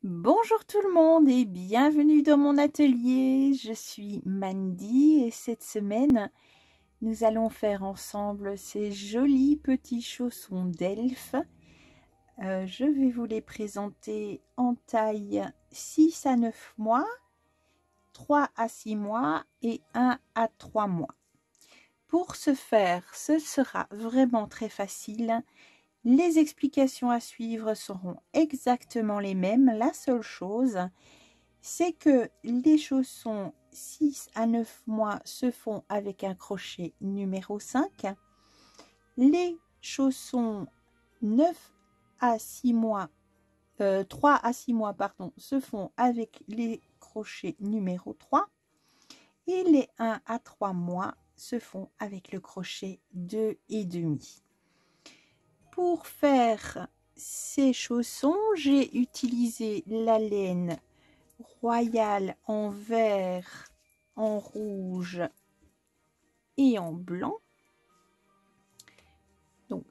Bonjour tout le monde et bienvenue dans mon atelier. Je suis Mandy et cette semaine, nous allons faire ensemble ces jolis petits chaussons d'elfe. Je vais vous les présenter en taille 6 à 9 mois, 3 à 6 mois et 1 à 3 mois. Pour ce faire, ce sera vraiment très facile. Les explications à suivre seront exactement les mêmes. La seule chose, c'est que les chaussons 6 à 9 mois se font avec un crochet numéro 5. Les chaussons 9 à 6 mois, 3 à 6 mois, pardon, se font avec les crochets numéro 3. Et les 1 à 3 mois se font avec le crochet 2,5. Pour faire ces chaussons, j'ai utilisé la laine Royale en vert, en rouge et en blanc. Donc,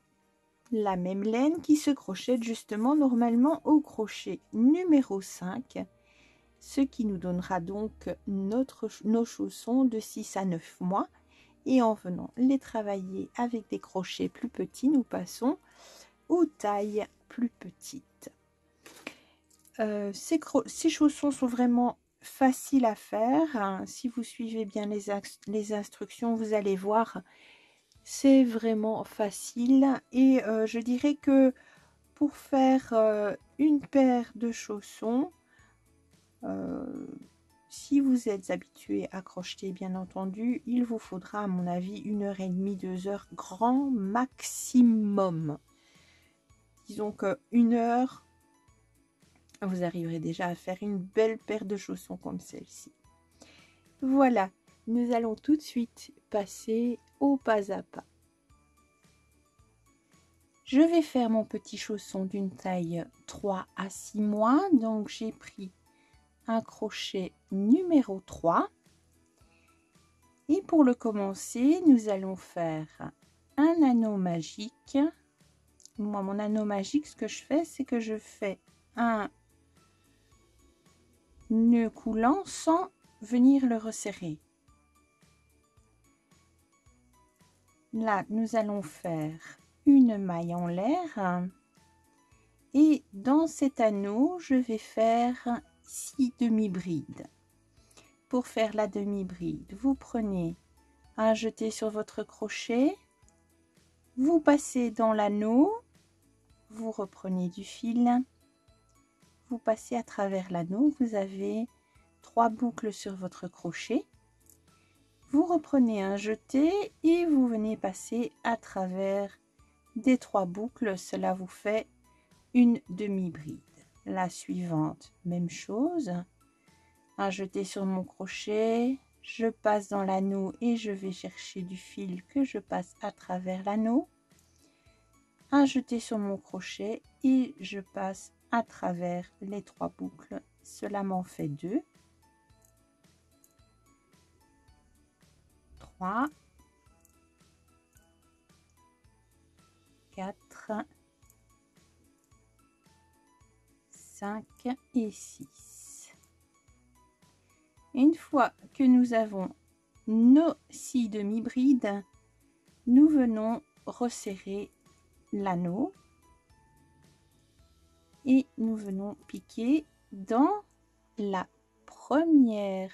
la même laine qui se crochette justement normalement au crochet numéro 5, ce qui nous donnera donc nos chaussons de 6 à 9 mois. Et en venant les travailler avec des crochets plus petits, nous passons aux tailles plus petites. Ces chaussons sont vraiment faciles à faire. Si vous suivez bien les instructions, vous allez voir, c'est vraiment facile. Et je dirais que pour faire une paire de chaussons, si vous êtes habitué à crocheter, bien entendu, il vous faudra, à mon avis, 1h30, 2 heures, grand maximum. Disons que 1 heure, vous arriverez déjà à faire une belle paire de chaussons comme celle-ci. Voilà, nous allons tout de suite passer au pas à pas. Je vais faire mon petit chausson d'une taille 3 à 6 mois. Donc j'ai pris un crochet numéro 3. Et pour le commencer, nous allons faire un anneau magique. Moi, mon anneau magique, ce que je fais, c'est que je fais un nœud coulant sans venir le resserrer. Là, nous allons faire une maille en l'air. Et dans cet anneau, je vais faire 6 demi-brides. Pour faire la demi-bride, vous prenez un jeté sur votre crochet, vous passez dans l'anneau, vous reprenez du fil, vous passez à travers l'anneau, vous avez 3 boucles sur votre crochet, vous reprenez un jeté et vous venez passer à travers des 3 boucles, cela vous fait une demi-bride. La suivante, même chose, un jeté sur mon crochet, je passe dans l'anneau et je vais chercher du fil que je passe à travers l'anneau, un jeté sur mon crochet et je passe à travers les 3 boucles, cela m'en fait 2, 3, 4, 5 et 6. Une fois que nous avons nos 6 demi-brides, nous venons resserrer l'anneau et nous venons piquer dans la première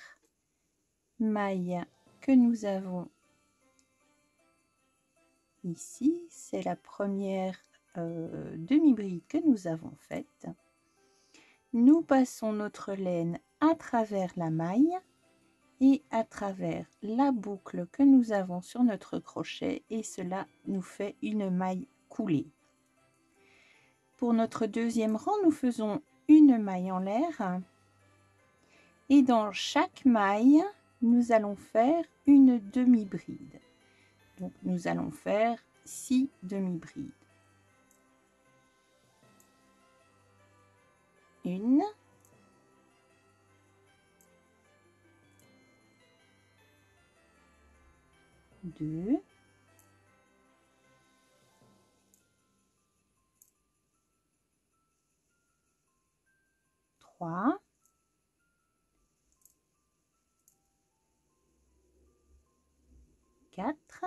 maille que nous avons ici. C'est la première demi-bride que nous avons faite. Nous passons notre laine à travers la maille et à travers la boucle que nous avons sur notre crochet et cela nous fait une maille coulée. Pour notre deuxième rang, nous faisons une maille en l'air et dans chaque maille, nous allons faire une demi-bride. Donc nous allons faire 6 demi-brides. Une, deux, 3, 4,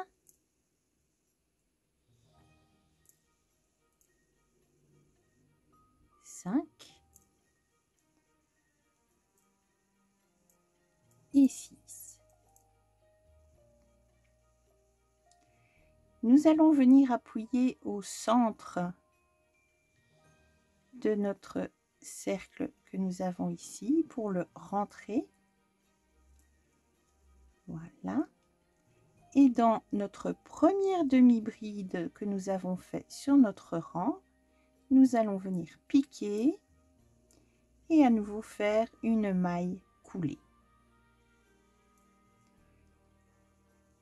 5 et 6. Nous allons venir appuyer au centre de notre cercle que nous avons ici pour le rentrer. Voilà. Et dans notre première demi-bride que nous avons fait sur notre rang, nous allons venir piquer et à nouveau faire une maille coulée.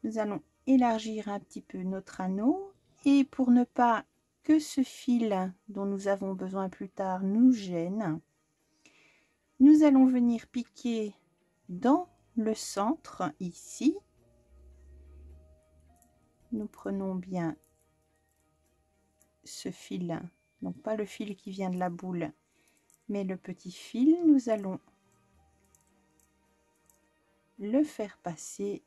Nous allons élargir un petit peu notre anneau et pour ne pas que ce fil dont nous avons besoin plus tard nous gêne, nous allons venir piquer dans le centre ici. Nous prenons bien ce fil, donc pas le fil qui vient de la boule, mais le petit fil, nous allons le faire passer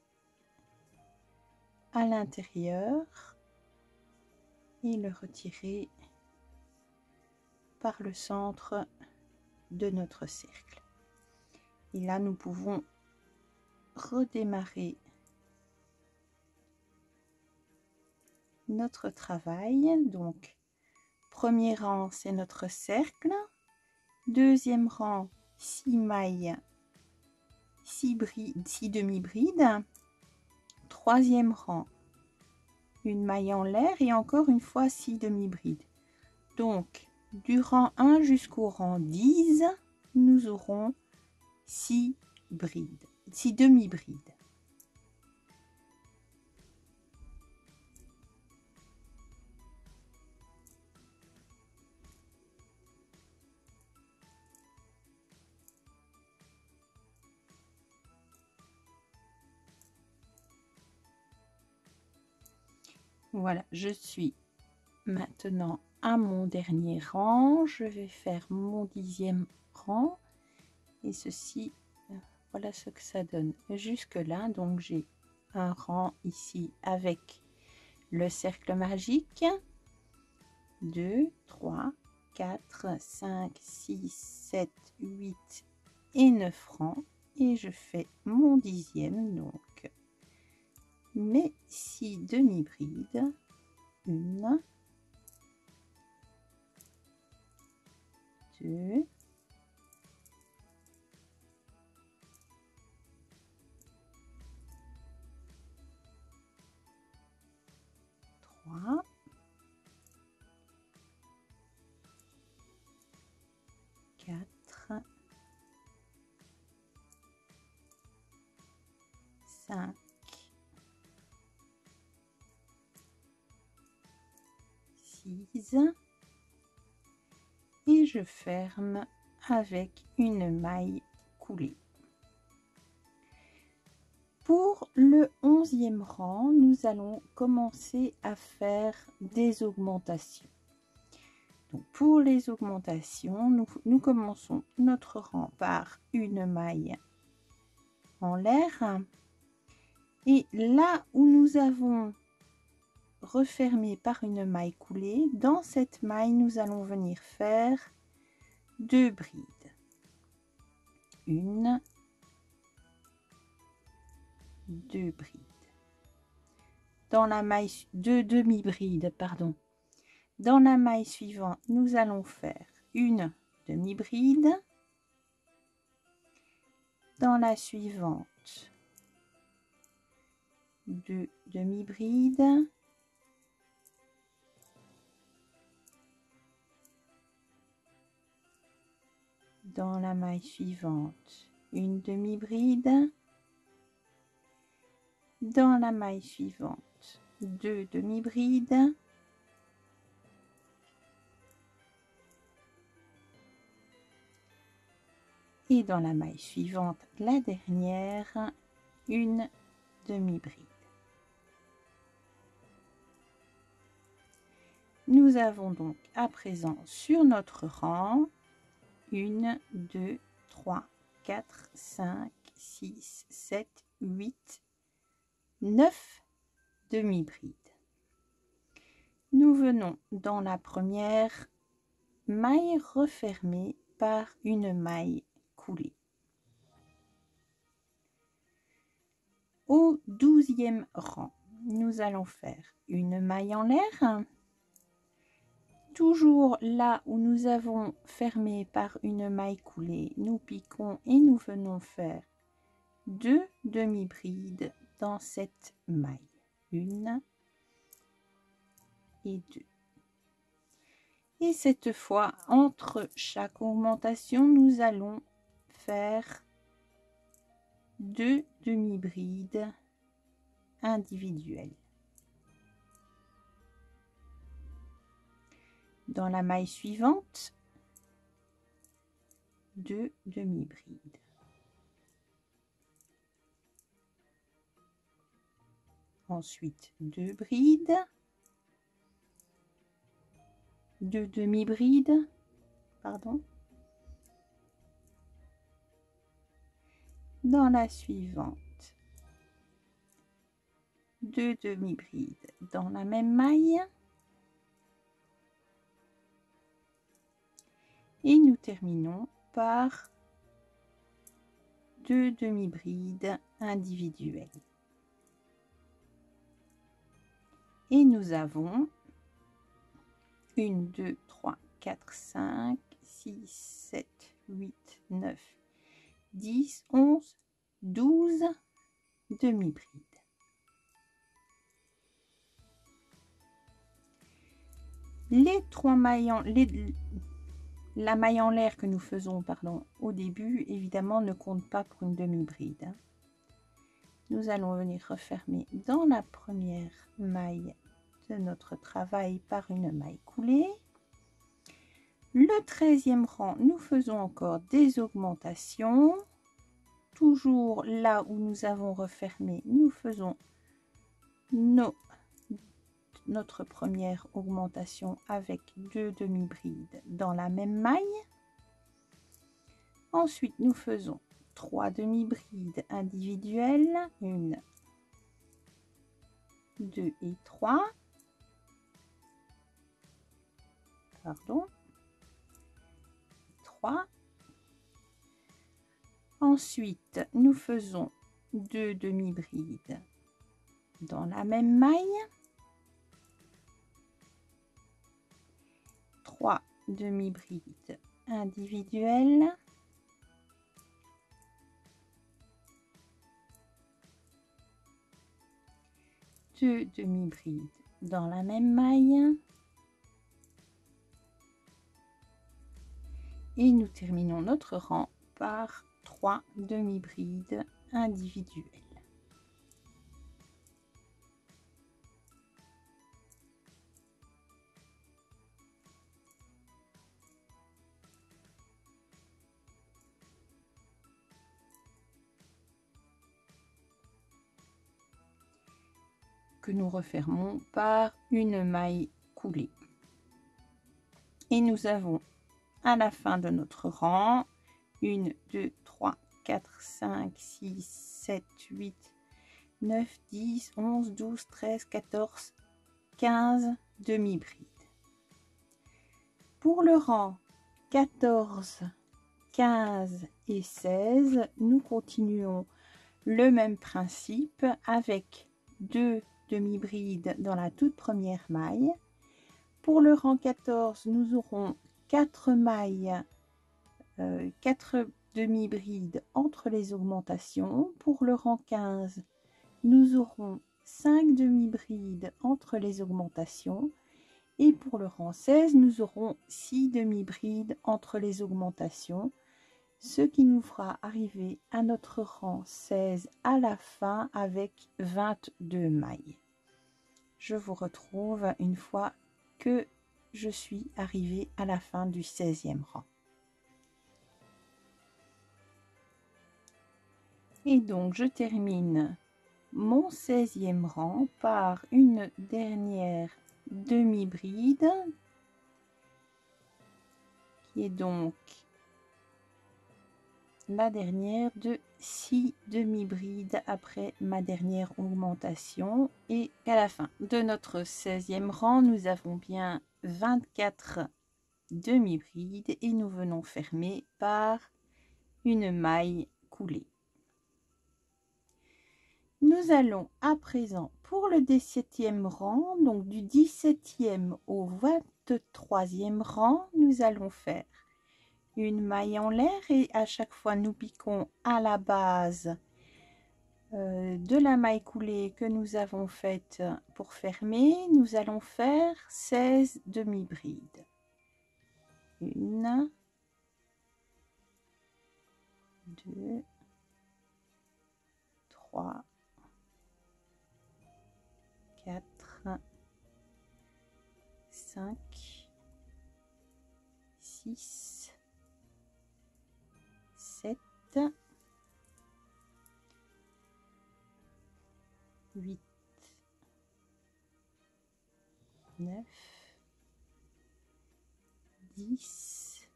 à l'intérieur et le retirer par le centre de notre cercle. Et là, nous pouvons redémarrer notre travail. Donc, premier rang, c'est notre cercle. Deuxième rang, 6 mailles, 6 demi-brides. Troisième rang, une maille en l'air et encore une fois 6 demi-brides. Donc, du rang 1 jusqu'au rang 10, nous aurons 6 brides, 6 demi-brides. Voilà, je suis maintenant à mon dernier rang. Je vais faire mon 10e rang et ceci, voilà ce que ça donne jusque là. Donc j'ai un rang ici avec le cercle magique, 2, 3, 4, 5, 6, 7, 8 et 9 rangs et je fais mon 10e, donc mes 6 demi-brides, 1, 2, 3, 4, 5, 6 et je ferme avec une maille coulée. Pour le 11e rang, nous allons commencer à faire des augmentations. Donc pour les augmentations, nous commençons notre rang par une maille en l'air. Et là où nous avons refermé par une maille coulée, dans cette maille, nous allons venir faire 2 brides. Une, 2 brides. Dans la maille, 2 demi-brides, pardon. Dans la maille suivante, nous allons faire une demi-bride. Dans la suivante, 2 demi-brides. Dans la maille suivante, une demi-bride. Dans la maille suivante, 2 demi-brides. Et dans la maille suivante, la dernière, une demi-bride. Nous avons donc à présent sur notre rang 1, 2, 3, 4, 5, 6, 7, 8, 9 demi-brides. Nous venons dans la première maille refermée par une maille coulée. Au 12e rang, nous allons faire une maille en l'air. Toujours là où nous avons fermé par une maille coulée, nous piquons et nous venons faire 2 demi-brides dans cette maille. 1 et 2. Et cette fois, entre chaque augmentation, nous allons faire 2 demi-brides individuelles. Dans la maille suivante, 2 demi-brides. Ensuite, 2 brides, 2 demi-brides, pardon. Dans la suivante, 2 demi-brides dans la même maille. Et nous terminons par 2 demi-brides individuelles. Et nous avons 1, 2, 3, 4, 5, 6, 7, 8, 9, 10, 11, 12 demi-brides. Les 3 mailles en la maille en l'air que nous faisons au début, évidemment, ne compte pas pour une demi-bride. Nous allons venir refermer dans la première maille de notre travail par une maille coulée. Le 13e rang, nous faisons encore des augmentations. Toujours là où nous avons refermé, nous faisons notre première augmentation avec 2 demi-brides dans la même maille. Ensuite, nous faisons 3 demi-brides individuelles, 1, 2 et 3. Pardon. 3. Ensuite, nous faisons 2 demi-brides dans la même maille. 3 demi-brides individuelles. Deux demi-brides dans la même maille. Et nous terminons notre rang par 3 demi-brides individuelles. Que nous refermons par une maille coulée. Et nous avons à la fin de notre rang 1, 2, 3, 4, 5, 6, 7, 8, 9, 10, 11, 12, 13, 14, 15 demi-brides. Pour le rang 14, 15 et 16, nous continuons le même principe avec 2 demi-brides dans la toute première maille. Pour le rang 14, nous aurons 4 mailles, 4 demi-brides entre les augmentations. Pour le rang 15, nous aurons 5 demi-brides entre les augmentations. Et pour le rang 16, nous aurons 6 demi-brides entre les augmentations, ce qui nous fera arriver à notre rang 16 à la fin avec 22 mailles. Je vous retrouve une fois que je suis arrivée à la fin du 16e rang. Et donc, je termine mon 16e rang par une dernière demi-bride qui est donc la dernière de 6 demi-brides après ma dernière augmentation, et qu'à la fin de notre 16e rang, nous avons bien 24 demi-brides et nous venons fermer par une maille coulée. Nous allons à présent pour le 17e rang, donc du 17e au 23e rang, nous allons faire une maille en l'air et à chaque fois nous piquons à la base de la maille coulée que nous avons faite pour fermer. Nous allons faire 16 demi-brides. 1, 2, 3, 4, 5, 6, 7, 8, 9, 10,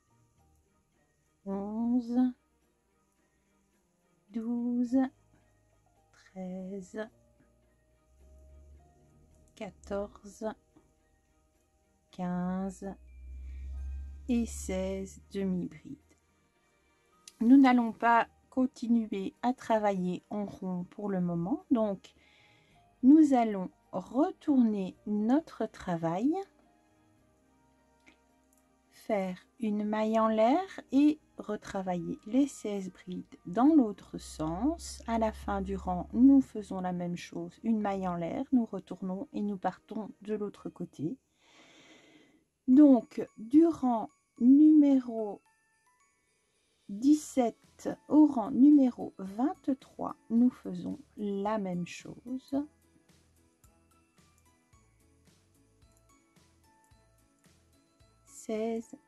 11, 12, 13, 14, 15 et 16 demi-brides. Nous n'allons pas continuer à travailler en rond pour le moment, donc nous allons retourner notre travail, faire une maille en l'air et retravailler les 16 brides dans l'autre sens. À la fin du rang, nous faisons la même chose, une maille en l'air, nous retournons et nous partons de l'autre côté. Donc du rang numéro 17 au rang numéro 23, nous faisons la même chose.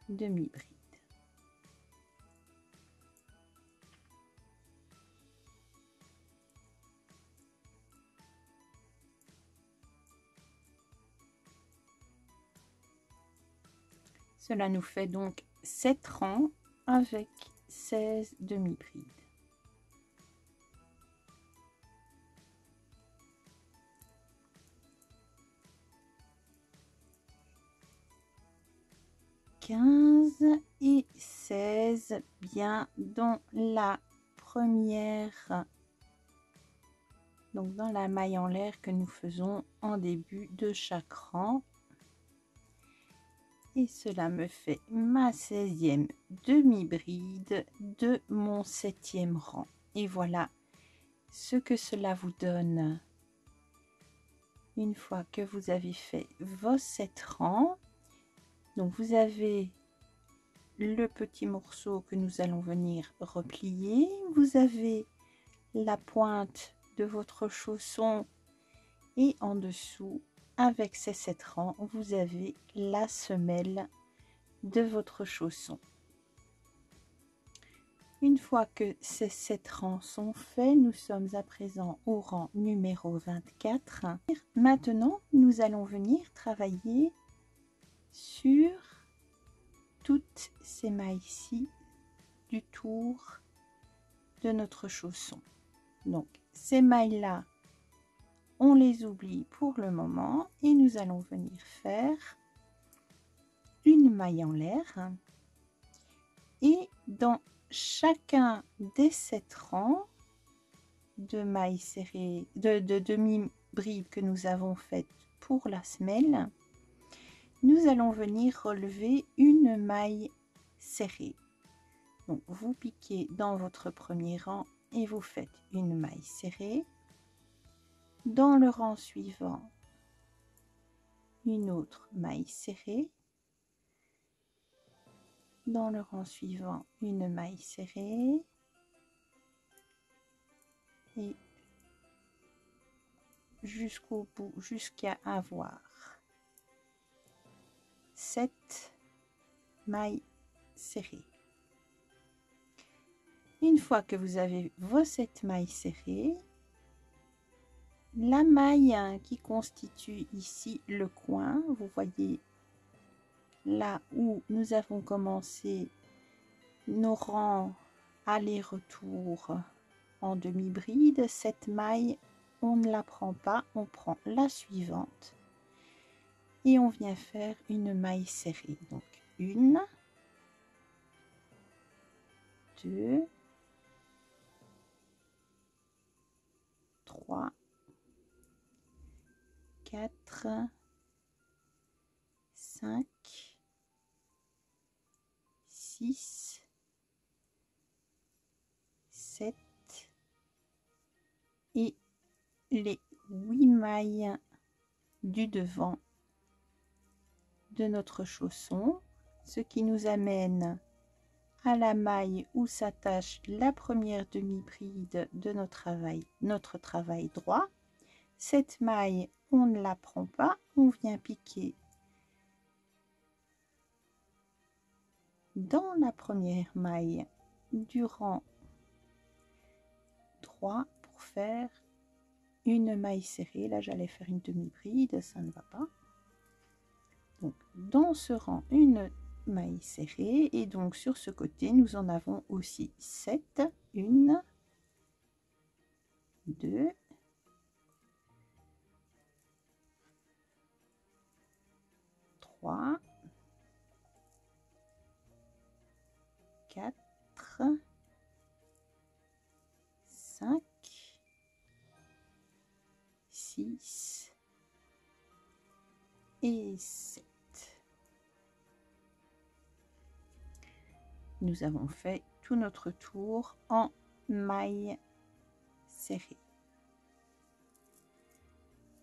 Demi-brides. Cela nous fait donc 7 rangs avec 16 demi-brides. Et 16 bien dans la première, donc dans la maille en l'air que nous faisons en début de chaque rang, et cela me fait ma 16e demi-bride de mon 7e rang. Et voilà ce que cela vous donne une fois que vous avez fait vos 7 rangs. Donc vous avez le petit morceau que nous allons venir replier, vous avez la pointe de votre chausson et en dessous, avec ces 7 rangs, vous avez la semelle de votre chausson. Une fois que ces 7 rangs sont faits, nous sommes à présent au rang numéro 24. Maintenant, nous allons venir travailler sur toutes ces mailles-ci du tour de notre chausson. Donc ces mailles-là, on les oublie pour le moment et nous allons venir faire une maille en l'air. Et dans chacun des 7 rangs de mailles serrées, de demi-brides que nous avons faites pour la semelle, nous allons venir relever une maille serrée. Donc vous piquez dans votre premier rang et vous faites une maille serrée. Dans le rang suivant, une autre maille serrée. Dans le rang suivant, une maille serrée. Et jusqu'au bout, jusqu'à avoir 7 mailles serrées. Une fois que vous avez vos 7 mailles serrées, la maille qui constitue ici le coin, vous voyez là où nous avons commencé nos rangs aller-retour en demi-bride. Cette maille, on ne la prend pas, on prend la suivante et on vient faire une maille serrée. Donc 1, 2, 3, 4, 5, 6, 7 et les 8 mailles du devant de notre chausson, ce qui nous amène à la maille où s'attache la première demi-bride de notre travail droit. Cette maille, on ne la prend pas, on vient piquer dans la première maille du rang 3 pour faire une maille serrée. Là, j'allais faire une demi-bride, ça ne va pas. Donc, dans ce rang, une maille serrée, et donc sur ce côté, nous en avons aussi 7. 1, 2, 3, 4, 5, 6 et 7. Nous avons fait tout notre tour en maille serrée.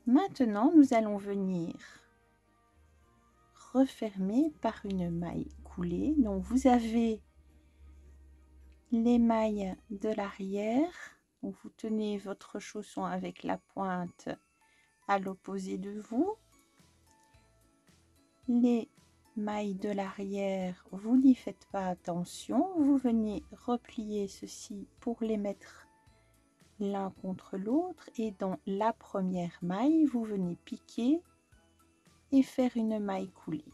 Maintenant, nous allons venir refermer par une maille coulée. Donc, vous avez les mailles de l'arrière. Vous tenez votre chausson avec la pointe à l'opposé de vous. Les mailles de l'arrière, vous n'y faites pas attention, vous venez replier ceci pour les mettre l'un contre l'autre, et dans la première maille, vous venez piquer et faire une maille coulée.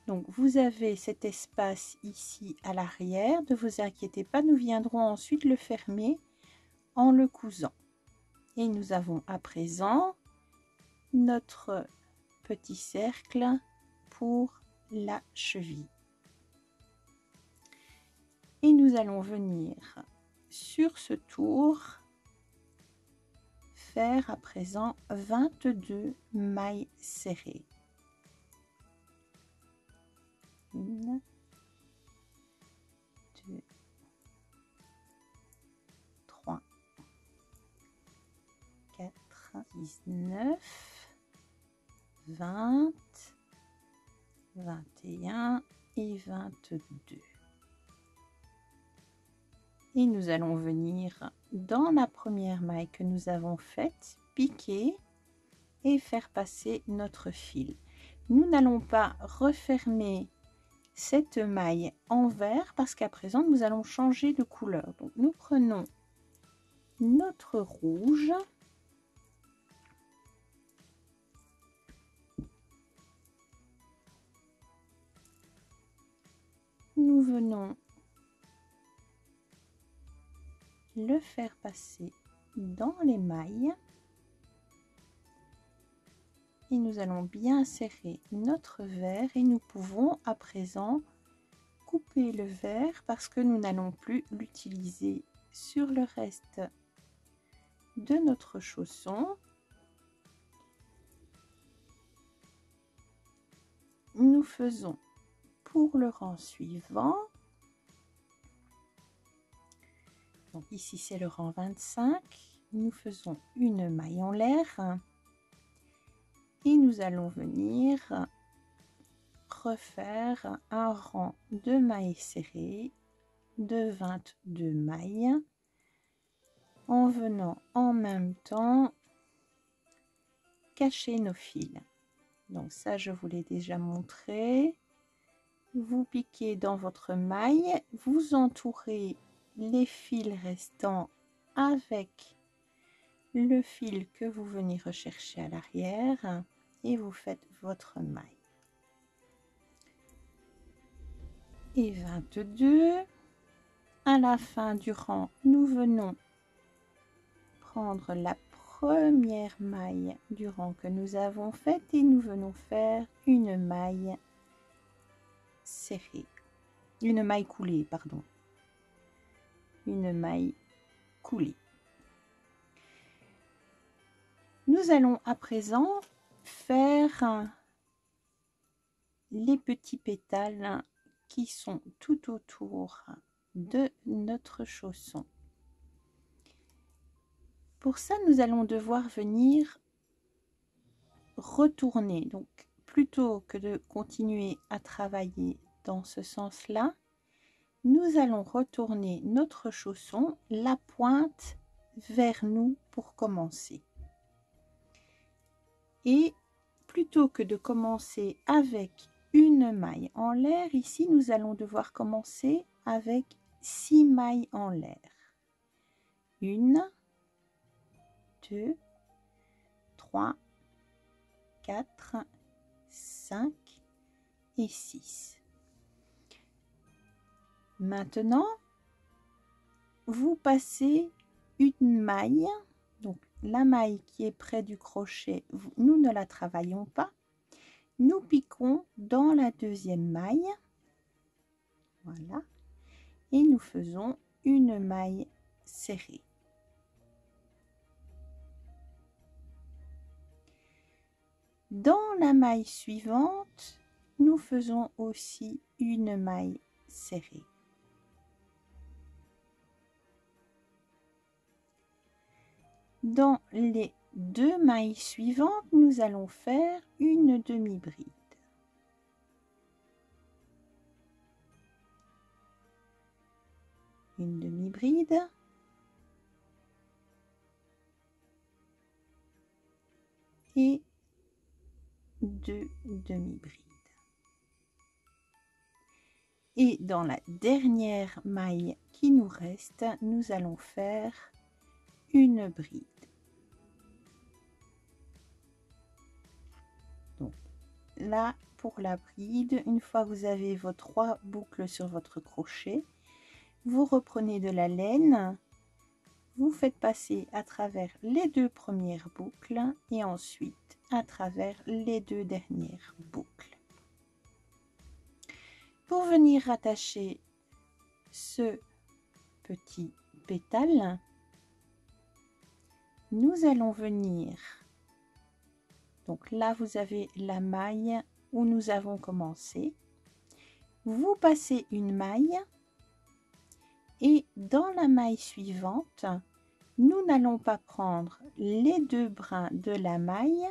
Donc vous avez cet espace ici à l'arrière, ne vous inquiétez pas, nous viendrons ensuite le fermer en le cousant. Et nous avons à présent notre petit cercle pour la cheville. Et nous allons venir sur ce tour faire à présent 22 mailles serrées. 1, 2, 3, 4, 19, 20, 21 et 22. Et nous allons venir dans la première maille que nous avons faite, piquer et faire passer notre fil. Nous n'allons pas refermer cette maille en vert parce qu'à présent nous allons changer de couleur. Donc nous prenons notre rouge, nous venons le faire passer dans les mailles et nous allons bien serrer notre vert, et nous pouvons à présent couper le vert parce que nous n'allons plus l'utiliser sur le reste de notre chausson. Nous faisons pour le rang suivant, donc ici c'est le rang 25, nous faisons une maille en l'air et nous allons venir refaire un rang de mailles serrées de 22 mailles en venant en même temps cacher nos fils. Donc ça, je vous l'ai déjà montré. Vous piquez dans votre maille, vous entourez les fils restants avec le fil que vous venez rechercher à l'arrière et vous faites votre maille. et 22. À la fin du rang, nous venons prendre la première maille du rang que nous avons faite et nous venons faire une maille serrée, une maille coulée, pardon, une maille coulée. Nous allons à présent faire les petits pétales qui sont tout autour de notre chausson. Pour ça, nous allons devoir venir retourner. Donc, plutôt que de continuer à travailler dans ce sens-là, nous allons retourner notre chausson, la pointe vers nous pour commencer. Et plutôt que de commencer avec une maille en l'air, ici, nous allons devoir commencer avec 6 mailles en l'air. 1, 2, 3, 4, 5 et 6. Maintenant, vous passez une maille, donc la maille qui est près du crochet, nous ne la travaillons pas. Nous piquons dans la deuxième maille, voilà, et nous faisons une maille serrée. Dans la maille suivante, nous faisons aussi une maille serrée. Dans les 2 mailles suivantes, nous allons faire une demi-bride. Une demi-bride. Et 2 demi-brides. Et dans la dernière maille qui nous reste, nous allons faire une bride. Donc là, pour la bride, une fois que vous avez vos 3 boucles sur votre crochet, vous reprenez de la laine, vous faites passer à travers les 2 premières boucles et ensuite à travers les 2 dernières boucles. Pour venir rattacher ce petit pétale, nous allons venir, donc là vous avez la maille où nous avons commencé, vous passez une maille et dans la maille suivante, nous n'allons pas prendre les 2 brins de la maille,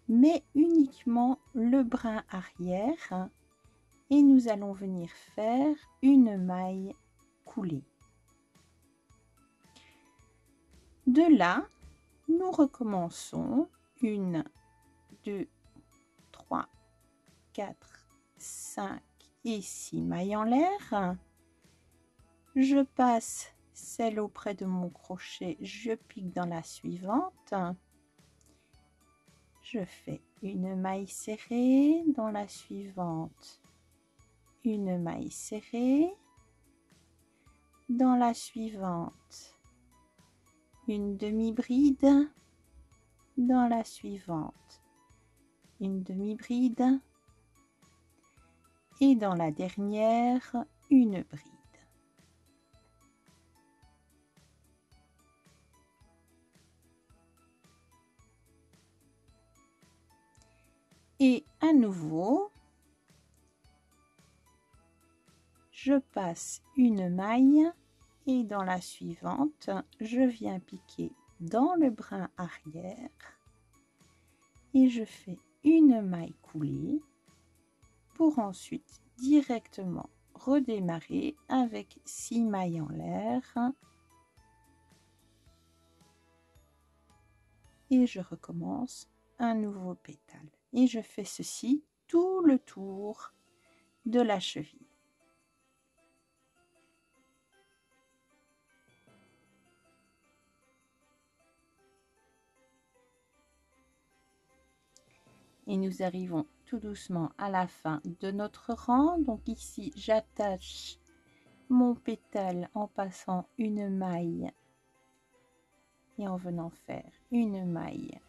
mais uniquement le brin arrière et nous allons venir faire une maille coulée. De là, nous recommençons 1, 2, 3, 4, 5 et 6 mailles en l'air. Je passe celle auprès de mon crochet, je pique dans la suivante. Je fais une maille serrée dans la suivante, une maille serrée dans la suivante, une demi-bride dans la suivante, une demi-bride et dans la dernière une bride. Et à nouveau, je passe une maille et dans la suivante, je viens piquer dans le brin arrière et je fais une maille coulée pour ensuite directement redémarrer avec 6 mailles en l'air et je recommence un nouveau pétale et je fais ceci tout le tour de la cheville. Et nous arrivons tout doucement à la fin de notre rang. Donc ici, j'attache mon pétale en passant une maille et en venant faire une maille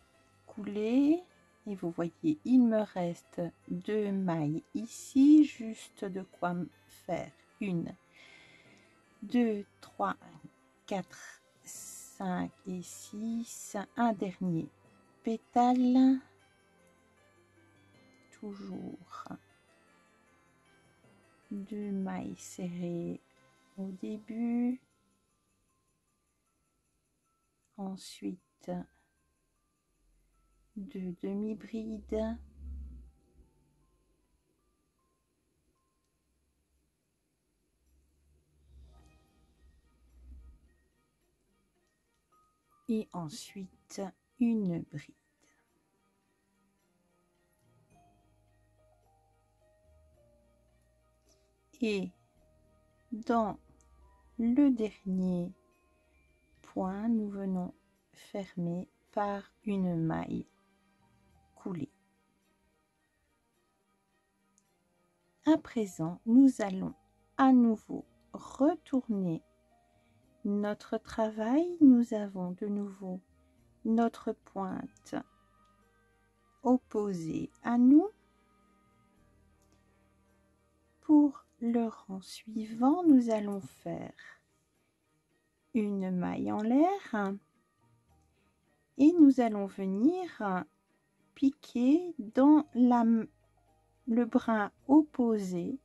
coulée. Et vous voyez, il me reste 2 mailles ici, juste de quoi faire 1, 2, 3, 4, 5 et 6. Un dernier pétale. Toujours 2 mailles serrées au début, ensuite 2 demi-brides, et ensuite une bride. Et dans le dernier point, nous venons fermer par une maille coulée. À présent, nous allons à nouveau retourner notre travail. Nous avons de nouveau notre pointe opposée à nous. Pour le rang suivant, nous allons faire une maille en l'air et nous allons venir piquer dans le brin opposé.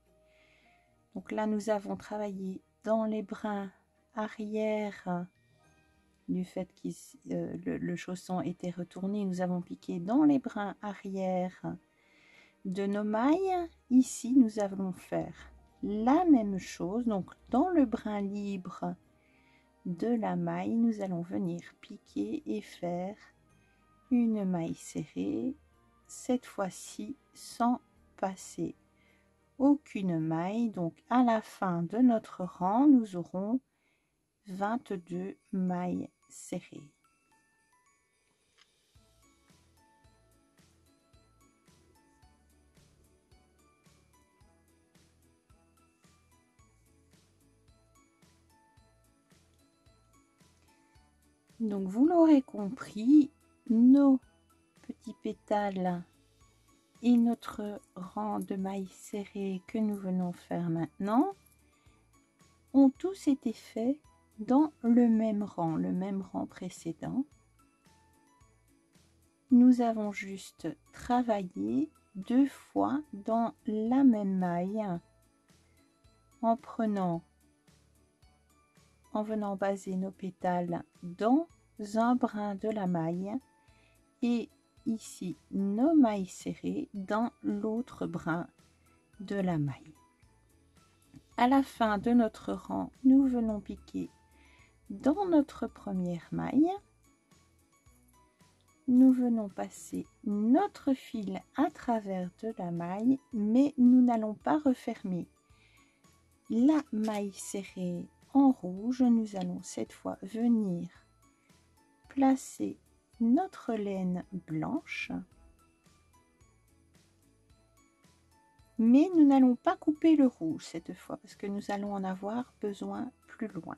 Donc là, nous avons travaillé dans les brins arrière du fait que le chausson était retourné. Nous avons piqué dans les brins arrière de nos mailles. Ici, nous allons faire la même chose. Donc dans le brin libre de la maille, nous allons venir piquer et faire une maille serrée, cette fois-ci sans passer aucune maille. Donc à la fin de notre rang, nous aurons 22 mailles serrées. Donc vous l'aurez compris, nos petits pétales et notre rang de mailles serrées que nous venons faire maintenant ont tous été faits dans le même rang précédent. Nous avons juste travaillé 2 fois dans la même maille en venant baser nos pétales dans un brin de la maille et ici nos mailles serrées dans l'autre brin de la maille. À la fin de notre rang, nous venons piquer dans notre première maille. Nous venons passer notre fil à travers de la maille, mais nous n'allons pas refermer la maille serrée en rouge. Nous allons cette fois venir placer notre laine blanche, mais nous n'allons pas couper le rouge cette fois parce que nous allons en avoir besoin plus loin.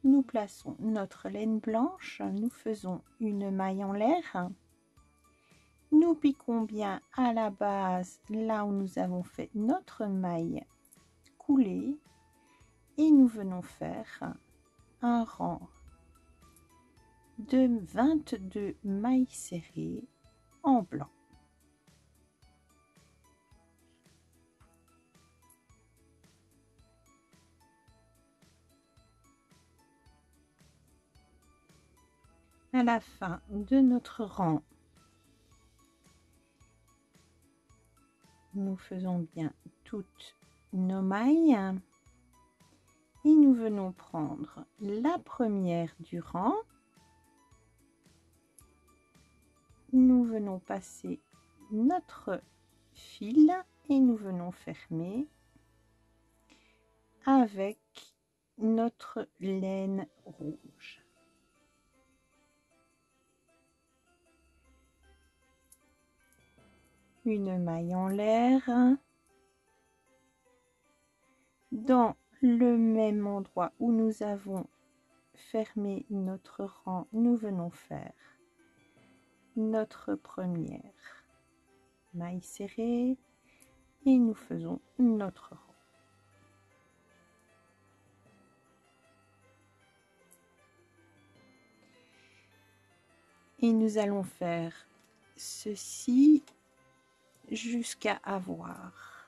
Nous plaçons notre laine blanche, nous faisons une maille en l'air, nous piquons bien à la base là où nous avons fait notre maille coulée et nous venons faire un rang de 22 mailles serrées en blanc. À la fin de notre rang, nous faisons bien toutes nos mailles et nous venons prendre la première du rang. Nous venons passer notre fil et nous venons fermer avec notre laine rouge. une maille en l'air. Dans le même endroit où nous avons fermé notre rang, nous venons faire notre première maille serrée et nous faisons notre rang. Et nous allons faire ceci jusqu'à avoir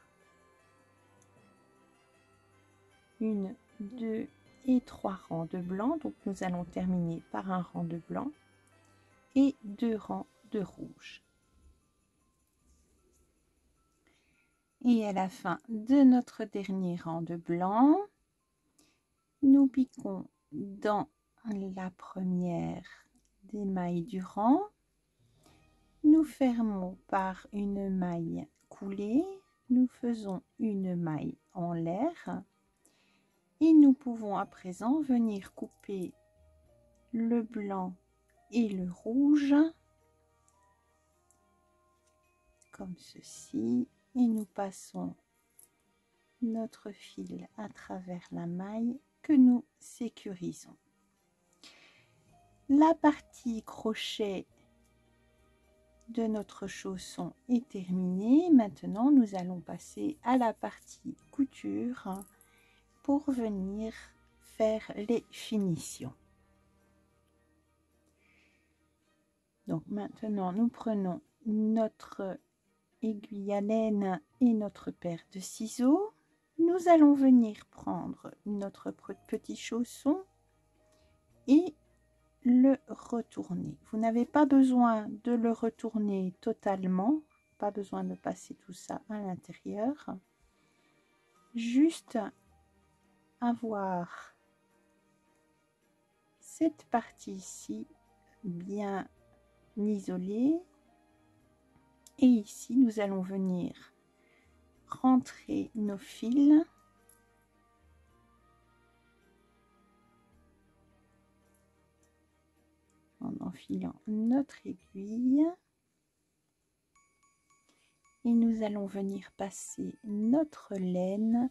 1, 2 et 3 rangs de blanc. Donc nous allons terminer par un rang de blanc et 2 rangs de rouge. Et à la fin de notre dernier rang de blanc, nous piquons dans la première des mailles du rang. Nous fermons par une maille coulée, nous faisons une maille en l'air et nous pouvons à présent venir couper le blanc et le rouge comme ceci et nous passons notre fil à travers la maille que nous sécurisons. La partie crochet de notre chausson est terminée. Maintenant, nous allons passer à la partie couture pour venir faire les finitions. Donc maintenant, nous prenons notre aiguille à laine et notre paire de ciseaux. Nous allons venir prendre notre petit chausson et le retourner. Vous n'avez pas besoin de le retourner totalement, pas besoin de passer tout ça à l'intérieur, juste avoir cette partie-ci bien isolée et ici nous allons venir rentrer nos fils en enfilant notre aiguille et nous allons venir passer notre laine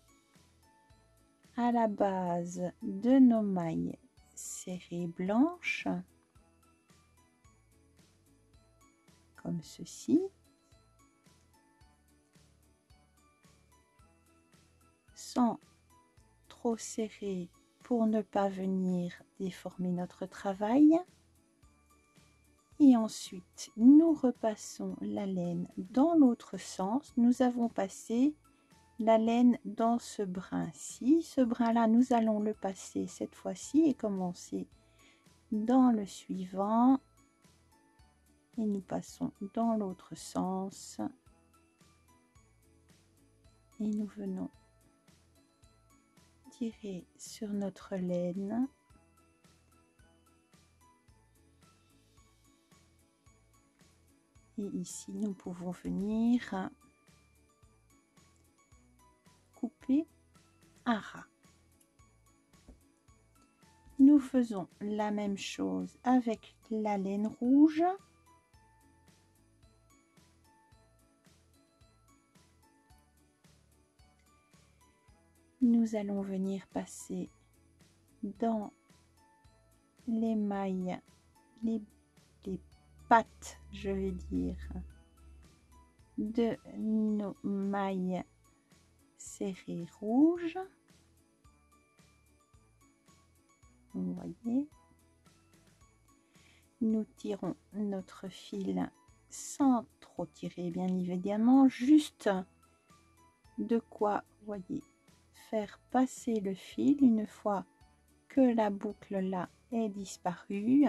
à la base de nos mailles serrées blanches comme ceci, sans trop serrer pour ne pas venir déformer notre travail. Et ensuite, nous repassons la laine dans l'autre sens. Nous avons passé la laine dans ce brin-ci. Ce brin-là, nous allons le passer cette fois-ci et commencer dans le suivant. Et nous passons dans l'autre sens. Et nous venons tirer sur notre laine. Et ici, nous pouvons venir couper à ras. Nous faisons la même chose avec la laine rouge. Nous allons venir passer dans les mailles, les pattes, je vais dire, de nos mailles serrées rouges. Vous voyez, nous tirons notre fil sans trop tirer, bien évidemment, juste de quoi, voyez, faire passer le fil. Une fois que la boucle là est disparue,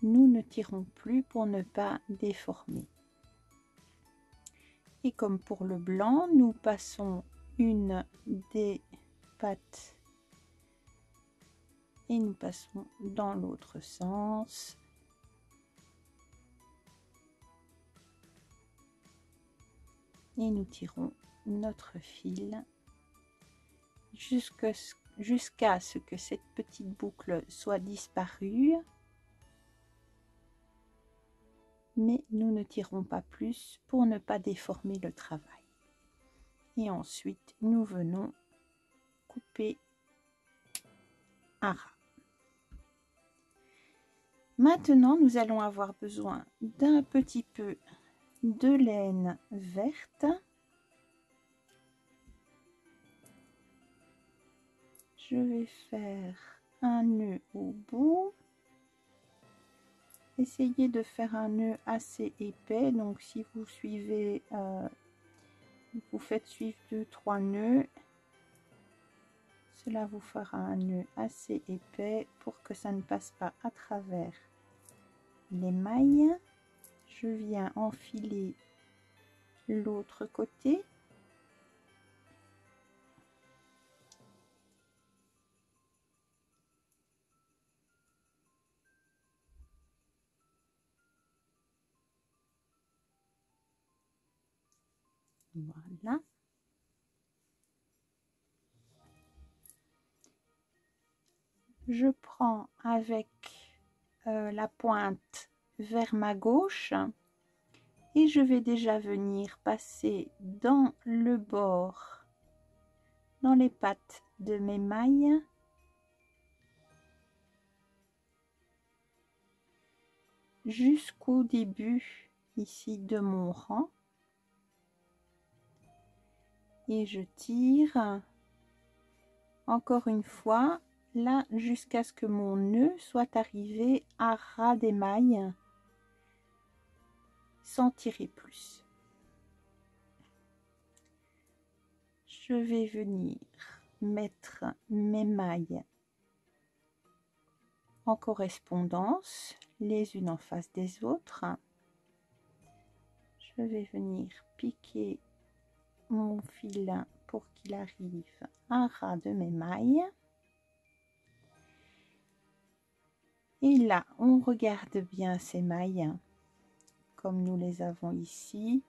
nous ne tirons plus pour ne pas déformer. Et comme pour le blanc, nous passons une des pattes et nous passons dans l'autre sens. Et nous tirons notre fil jusqu'à ce que cette petite boucle soit disparue. mais nous ne tirons pas plus pour ne pas déformer le travail. Et ensuite, nous venons couper à ras. Maintenant, nous allons avoir besoin d'un petit peu de laine verte. Je vais faire un nœud au bout. Essayez de faire un nœud assez épais. Donc si vous suivez, vous faites suivre 2-3 nœuds. Cela vous fera un nœud assez épais pour que ça ne passe pas à travers les mailles. Je viens enfiler l'autre côté. Voilà. Je prends avec la pointe vers ma gauche et je vais déjà venir passer dans le bord, dans les pattes de mes mailles, jusqu'au début ici de mon rang, et je tire encore une fois là jusqu'à ce que mon nœud soit arrivé à ras des mailles sans tirer plus. Je vais venir mettre mes mailles en correspondance, les unes en face des autres. Je vais venir piquer mon fil pour qu'il arrive à ras de mes mailles. Et là, on regarde bien ces mailles comme nous les avons ici.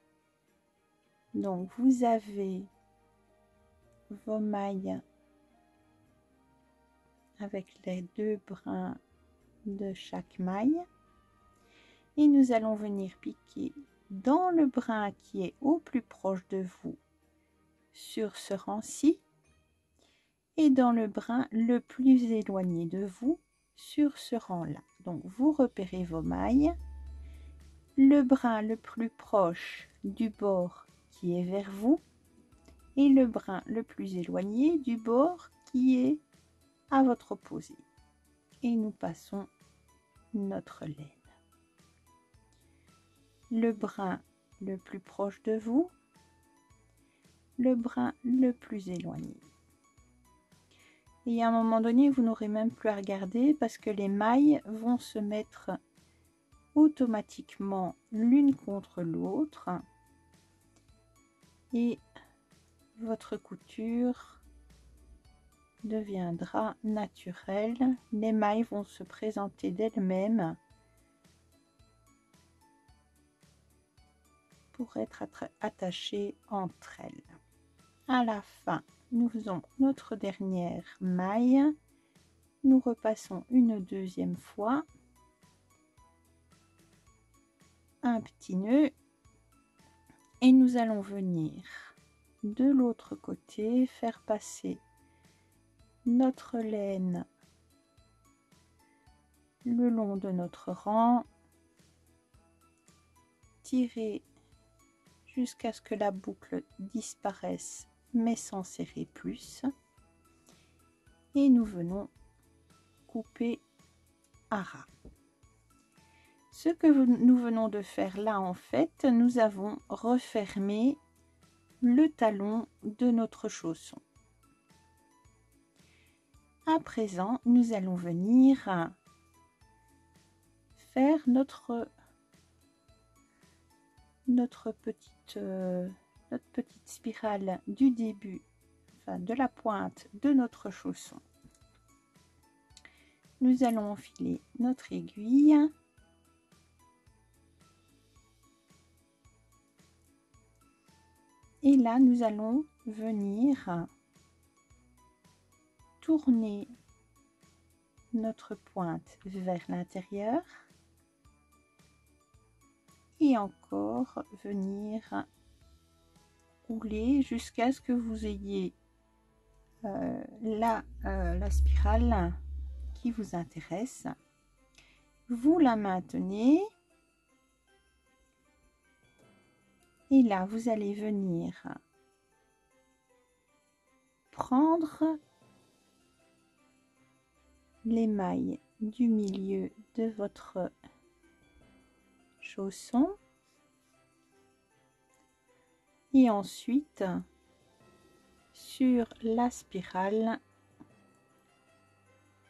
Donc, vous avez vos mailles avec les 2 brins de chaque maille. Et nous allons venir piquer dans le brin qui est au plus proche de vous sur ce rang-ci et dans le brin le plus éloigné de vous sur ce rang-là. Donc, vous repérez vos mailles. Le brin le plus proche du bord qui est vers vous et le brin le plus éloigné du bord qui est à votre opposé. Et nous passons notre laine. Le brin le plus proche de vous, le brin le plus éloigné. Et à un moment donné, vous n'aurez même plus à regarder parce que les mailles vont se mettre automatiquement l'une contre l'autre et votre couture deviendra naturelle. Les mailles vont se présenter d'elles-mêmes pour être attachées entre elles. À la fin, nous faisons notre dernière maille. Nous repassons une deuxième fois. Un petit nœud et nous allons venir de l'autre côté faire passer notre laine le long de notre rang, tirer jusqu'à ce que la boucle disparaisse mais sans serrer plus, et nous venons couper à ras. Ce que nous venons de faire là, en fait, nous avons refermé le talon de notre chausson. À présent, nous allons venir faire notre petite spirale du début, enfin de la pointe de notre chausson. Nous allons enfiler notre aiguille. Et là, nous allons venir tourner notre pointe vers l'intérieur et encore venir rouler jusqu'à ce que vous ayez la spirale qui vous intéresse. Vous la maintenez et là vous allez venir prendre les mailles du milieu de votre chausson et ensuite sur la spirale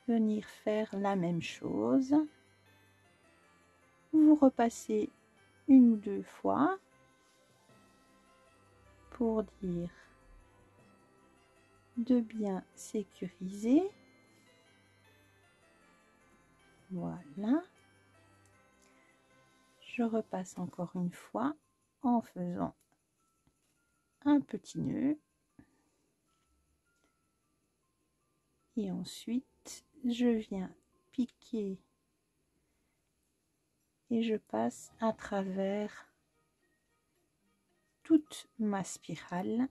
venir faire la même chose. Vous repassez une ou deux fois pour dire de bien sécuriser. Voilà. Je repasse encore une fois en faisant un petit nœud. Et ensuite, je viens piquer et je passe à travers toute ma spirale.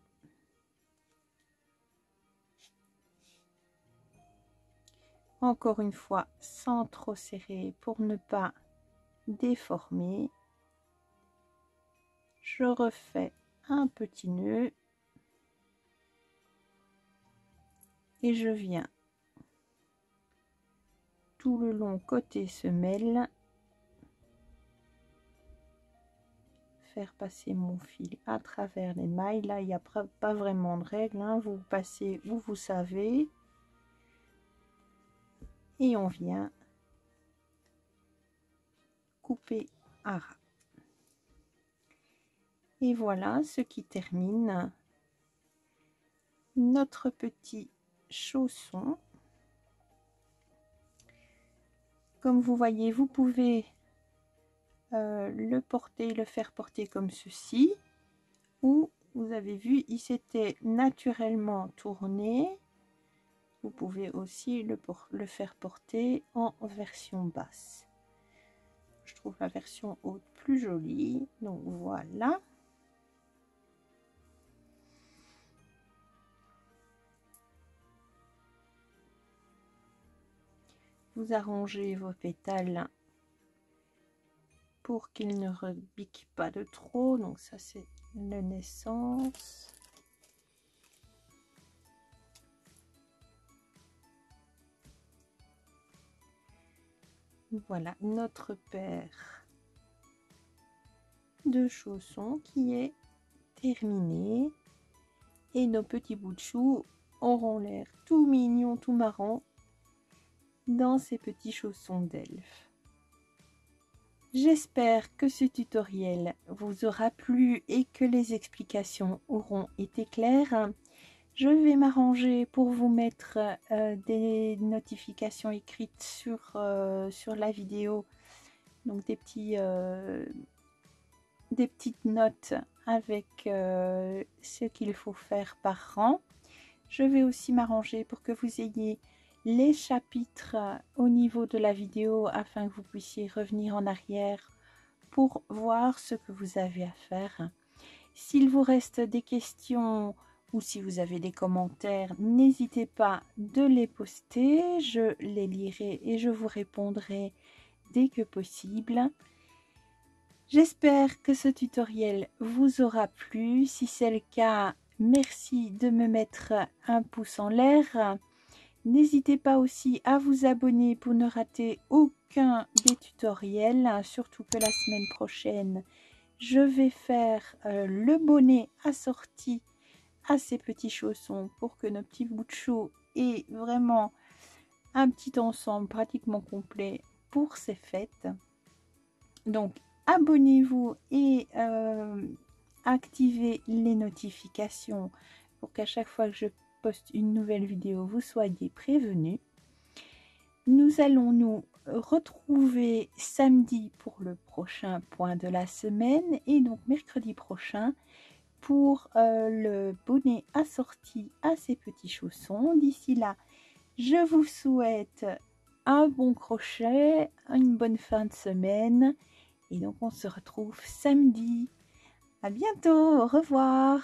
Encore une fois, sans trop serrer pour ne pas déformer. Je refais un petit nœud et je viens tout le long côté semelle faire passer mon fil à travers les mailles. Là, il n'y a pas vraiment de règle, hein. Vous passez où vous savez et on vient couper à ras. Et voilà ce qui termine notre petit chausson. Comme vous voyez, vous pouvez le faire porter comme ceci, ou vous avez vu, il s'était naturellement tourné. Vous pouvez aussi le faire porter en version basse. Je trouve la version haute plus jolie, donc voilà. Vous arrangez vos pétales pour qu'ils ne rebiquent pas de trop. Donc ça, c'est la naissance. Voilà notre paire de chaussons qui est terminée. Et nos petits bouts de chou auront l'air tout mignons, tout marrons dans ces petits chaussons d'elfe. J'espère que ce tutoriel vous aura plu et que les explications auront été claires. Je vais m'arranger pour vous mettre des notifications écrites sur la vidéo, donc des petites notes avec ce qu'il faut faire par rang. Je vais aussi m'arranger pour que vous ayez les chapitres au niveau de la vidéo afin que vous puissiez revenir en arrière pour voir ce que vous avez à faire. S'il vous reste des questions ou si vous avez des commentaires, n'hésitez pas de les poster, je les lirai et je vous répondrai dès que possible. J'espère que ce tutoriel vous aura plu. Si c'est le cas, merci de me mettre un pouce en l'air. N'hésitez pas aussi à vous abonner pour ne rater aucun des tutoriels, surtout que la semaine prochaine, je vais faire le bonnet assorti à ces petits chaussons pour que nos petits bouts de chou aient vraiment un petit ensemble pratiquement complet pour ces fêtes. Donc, abonnez-vous et activez les notifications pour qu'à chaque fois que je poste une nouvelle vidéo, vous soyez prévenus. Nous allons nous retrouver samedi pour le prochain point de la semaine et donc mercredi prochain pour le bonnet assorti à ces petits chaussons. D'ici là, je vous souhaite un bon crochet, une bonne fin de semaine Et donc on se retrouve samedi. À bientôt, au revoir.